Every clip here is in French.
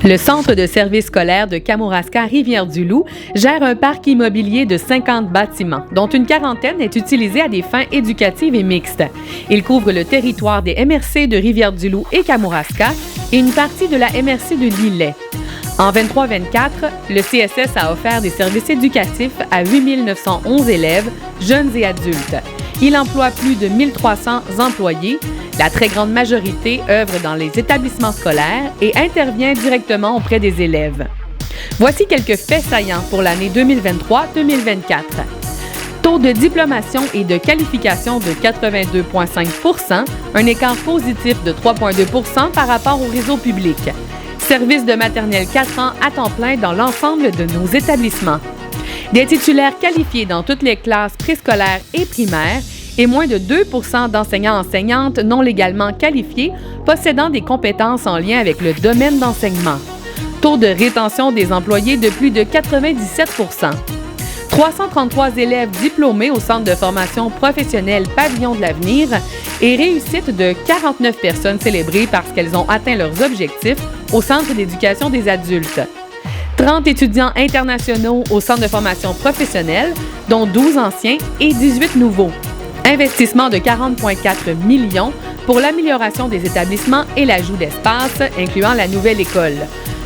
Le Centre de services scolaires de Kamouraska-Rivière-du-Loup gère un parc immobilier de 50 bâtiments, dont une quarantaine est utilisée à des fins éducatives et mixtes. Il couvre le territoire des MRC de Rivière-du-Loup et Kamouraska et une partie de la MRC de Lillet. En 23-24, le CSS a offert des services éducatifs à 8 911 élèves, jeunes et adultes. Il emploie plus de 1 300 employés. La très grande majorité œuvre dans les établissements scolaires et intervient directement auprès des élèves. Voici quelques faits saillants pour l'année 2023-2024. Taux de diplomation et de qualification de 82,5 %, un écart positif de 3,2 % par rapport au réseau public. Service de maternelle 4 ans à temps plein dans l'ensemble de nos établissements. Des titulaires qualifiés dans toutes les classes préscolaires et primaires et moins de 2 % d'enseignants-enseignantes non légalement qualifiés possédant des compétences en lien avec le domaine d'enseignement. Taux de rétention des employés de plus de 97 %. 333 élèves diplômés au Centre de formation professionnelle Pavillon de l'avenir et réussite de 49 personnes célébrées parce qu'elles ont atteint leurs objectifs au Centre d'éducation des adultes. 30 étudiants internationaux au Centre de formation professionnelle, dont 12 anciens et 18 nouveaux. Investissement de 40,4 millions pour l'amélioration des établissements et l'ajout d'espace, incluant la nouvelle école.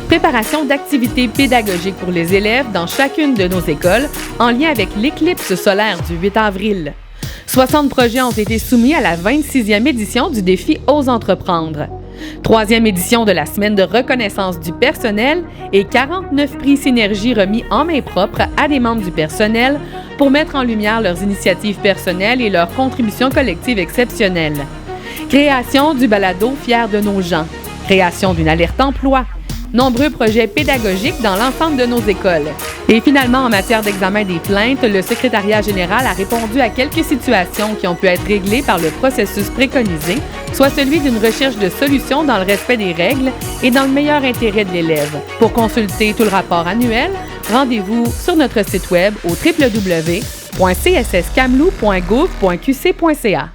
Préparation d'activités pédagogiques pour les élèves dans chacune de nos écoles en lien avec l'éclipse solaire du 8 avril. 60 projets ont été soumis à la 26e édition du défi Ose entreprendre. 3e édition de la semaine de reconnaissance du personnel et 49 prix Synergie remis en main propre à des membres du personnel pour mettre en lumière leurs initiatives personnelles et leurs contributions collectives exceptionnelles. Création du balado Fiers de nos gens. Création d'une alerte emploi. Nombreux projets pédagogiques dans l'ensemble de nos écoles. Et finalement, en matière d'examen des plaintes, le secrétariat général a répondu à quelques situations qui ont pu être réglées par le processus préconisé, soit celui d'une recherche de solutions dans le respect des règles et dans le meilleur intérêt de l'élève. Pour consulter tout le rapport annuel, rendez-vous sur notre site web au www.csskamlou.gouv.qc.ca.